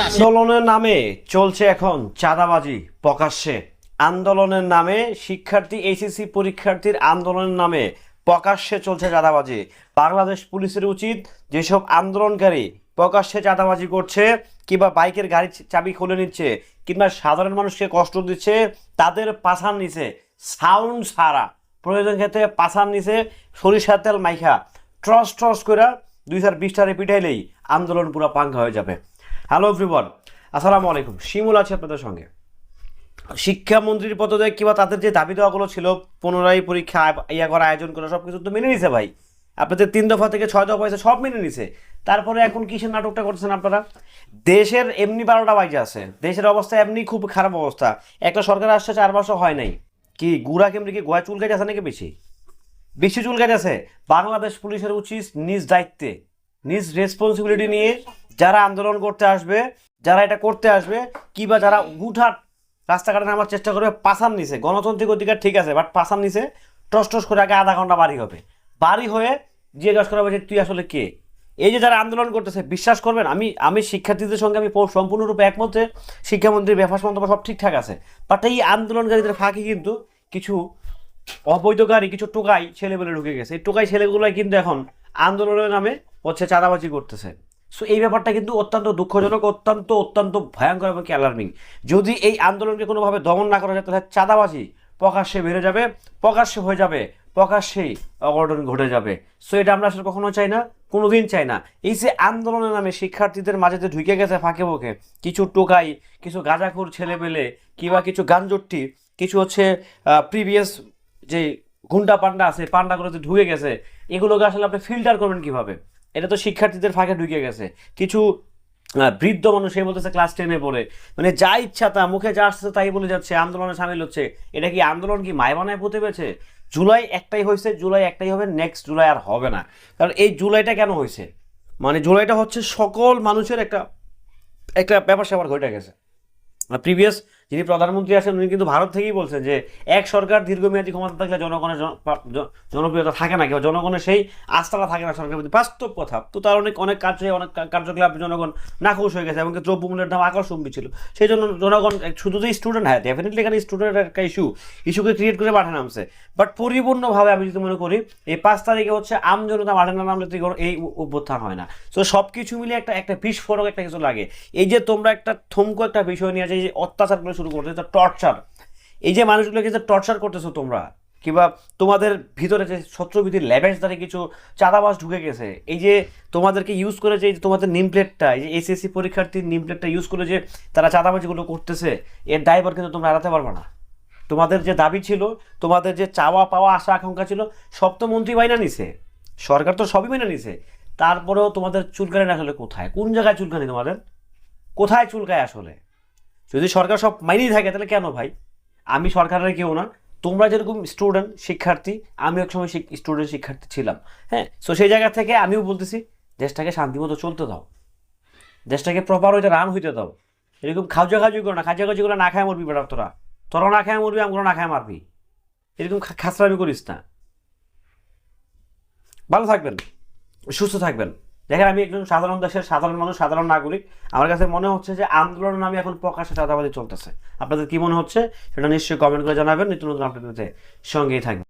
আন্দোলনের নামে চলছে এখন চাঁদাবাজি প্রকাশ্যে। আন্দোলনের নামে শিক্ষার্থী এইচএসসি পরীক্ষার্থীর আন্দোলনের নামে প্রকাশ্যে চলছে চাঁদাবাজি। বাংলাদেশ পুলিশের উচিত যেসব আন্দোলনকারী প্রকাশ্যে চাঁদাবাজি করছে কিংবা বাইকের গাড়ি চাবি খুলে নিচ্ছে কিংবা সাধারণ মানুষকে কষ্ট দিচ্ছে তাদের পাছার নিচে সাউন্ড ছাড়া প্রয়োজন ক্ষেত্রে পাছার নিচে সরিষার তেল মাইখা ট্রস ট্রস করে 2020টারে পিটাইলেই আন্দোলন পুরো পাঙ্গা হয়ে যাবে। হ্যালো এভরিওয়ান, আসসালামু আলাইকুম। শিমুল আছে আপনাদের সঙ্গে। শিক্ষামন্ত্রীর পদত্যাগ কিংবা তাদের যে দাবি দেওয়াগুলো ছিল পুনরায় পরীক্ষা করা আয়োজন করা সব কিছু তো মেনে নিছে ভাই। আপনাদের 3 দফা থেকে 6 দফা হয়েছে, সব মেনে নিছে। তারপরে এখন কিসের নাটকটা করছেন আপনারা? দেশের এমনি 12টা বাজে আছে, দেশের অবস্থা এমনি খুব খারাপ অবস্থা। একটা সরকার আসছে 4 মাসও হয় নাই, কি গুড়া কেমনি কি গোয়া চুল কাটে আছে নাকি বেশি বেশি চুল কাটে আছে? বাংলাদেশ পুলিশের উচিত নিজ দায়িত্বে নিজ রেসপন্সিবিলিটি নিয়ে যারা আন্দোলন করতে আসবে, যারা এটা করতে আসবে কিংবা যারা হুটহাট রাস্তাঘাটে নামার চেষ্টা করবে, পাছার নিচে গণতান্ত্রিক অধিকার ঠিক আছে, বাট পাছার নিচে টস টস করে আগে আধা ঘন্টা বাড়ি হবে, বাড়ি হয়ে জিজ্ঞাসা করা হবে যে তুই আসলে কে। এই যে যারা আন্দোলন করতেছে, বিশ্বাস করবেন আমি শিক্ষার্থীদের সঙ্গে আমি সম্পূর্ণরূপে একমত যে শিক্ষামন্ত্রীর ব্যাপার মন্তব্য সব ঠিকঠাক আছে, বাট এই আন্দোলনকারীদের ফাঁকে কিন্তু কিছু অবৈধকারী কিছু টোকাই ছেলেবেলে ঢুকে গেছে। এই টোকাই ছেলেগুলোই কিন্তু এখন আন্দোলনের নামে হচ্ছে চাঁদাবাজি করতেছে। সো এই ব্যাপারটা কিন্তু অত্যন্ত দুঃখজনক, অত্যন্ত অত্যন্ত ভয়ঙ্কর এবং অ্যালার্মিং। যদি এই আন্দোলনকে কোনোভাবে দমন না করা যায় তাহলে চাঁদাবাজি প্রকাশ্যে বেড়ে যাবে, প্রকাশ্যে হয়ে যাবে, প্রকাশ্যেই অঘটন ঘটে যাবে। সো এটা আমরা আসলে কখনো চাই না, কোনোদিন চাই না। এই যে আন্দোলনের নামে শিক্ষার্থীদের মাঝে যে ঢুকে গেছে ফাঁকে ফোঁকে কিছু টোকাই, কিছু গাঁজাখোর ছেলেপেলে কিংবা কিছু গাঞ্জট্টি, কিছু হচ্ছে প্রিভিয়াস যে গুন্ডা পান্ডা আছে, পান্ডাগুলোতে ঢুকে গেছে, এগুলোকে আসলে আপনি ফিল্টার করবেন কিভাবে? এটা তো শিক্ষার্থীদের ফাঁকে ঢুকে গেছে। কিছু বৃদ্ধ মানুষ সে বলতেছে ক্লাস 10-এ পড়ে, মানে যা ইচ্ছা তা মুখে যা আসছে তাই বলে যাচ্ছে, আন্দোলনে সামিল হচ্ছে। এটা কি আন্দোলন কি মায় বানায় পুঁতে পেয়েছে? জুলাই একটাই হয়েছে, জুলাই একটাই হবে, নেক্সট জুলাই আর হবে না। কারণ এই জুলাইটা কেন হয়েছে, মানে জুলাইটা হচ্ছে সকল মানুষের একটা একটা ব্যাপার স্যাপার ঘটে গেছে। প্রিভিয়াস যিনি প্রধানমন্ত্রী আছেন উনি কিন্তু ভারত থেকেই বলছেন যে এক সরকার দীর্ঘমেয়াদী ক্ষমতা থাকলে জনগণের জনপ্রিয়তা থাকে না, কিংবা জনগণের সেই আস্থাটা থাকে না সরকারের প্রতি। বাস্তব কথা তো, তার অনেক কাজে অনেক কার্যকলাপ জনগণ নাখোশ হয়ে গেছে, এমনকি দ্রব্যমূল্যের দাম আকর্ষণীয় ছিল। সেই জন্য জনগণ শুধু যে স্টুডেন্ট, হ্যাঁ ডেফিনেটলি এখানে স্টুডেন্টের একটা ইস্যুকে ক্রিয়েট করে মাঠে নামছে, বাট পরিপূর্ণভাবে আমি যদি মনে করি এই 5 তারিখে হচ্ছে আমজনতা মাঠে না নামলে এই অভ্যুত্থান হয় না। সো সব কিছু মিলে একটা বিস্ফোরক একটা কিছু লাগে। এই যে তোমরা একটা থমকো একটা বিষয় নিয়ে যে অত্যাচারগুলো শুরু করতে, টর্চার, এই যে মানুষগুলোকে যে টর্চার করতেছো তোমরা, কিংবা তোমাদের ভিতরে যে শত্রুবিধির ল্যাবেজদারি কিছু চাঁদাবাজ ঢুকে গেছে, এই যে তোমাদেরকে ইউজ করে যে তোমাদের নেম প্লেটটা, এই যে এসএসসি পরীক্ষার্থীর নেম প্লেটটা ইউজ করে যে তারা চাঁদাবাজিগুলো করতেছে, এর দায়ভার কিন্তু তোমরা এড়াতে পারবে না। তোমাদের যে দাবি ছিল, তোমাদের যে চাওয়া পাওয়া আশা আকাঙ্ক্ষা ছিল, সব তো মন্ত্রী বাইনা নিছে, সরকার তো সবই মেনে নিছে। তারপরেও তোমাদের চুলকানি আসলে কোথায়, কোন জায়গায় চুলকানি তোমাদের, কোথায় চুলকায় আসলে? যদি সরকার সব মাইনেই থাকে তাহলে কেন ভাই? আমি সরকারের কেউ না, তোমরা যেরকম স্টুডেন্ট শিক্ষার্থী, আমিও একসময় স্টুডেন্ট শিক্ষার্থী ছিলাম, হ্যাঁ। সো সেই জায়গা থেকে আমিও বলতেছি দেশটাকে শান্তিমতো চলতে দাও, দেশটাকে প্রপার হইতে রান হইতে দাও। এরকম খাওয়াখাওয়ি করো না, খাওয়াখাওয়ি করে না খায় মরবি বেটা, তোরা না খায় মরবি, আমরা না খায় মারবি, এরকম খাসরামি করিস না। ভালো থাকবেন, সুস্থ থাকবেন। দেখেন আমি একজন সাধারণ দেশের সাধারণ মানুষ, সাধারণ নাগরিক। আমার কাছে মনে হচ্ছে যে আন্দোলনের নামে এখন প্রকাশ্যে চাঁদাবাজি চলতেছে। আপনাদের কি মনে হচ্ছে সেটা নিশ্চয়ই কমেন্ট করে জানাবেন। নিত্য নতুন আপনাদের সঙ্গেই থাকবেন।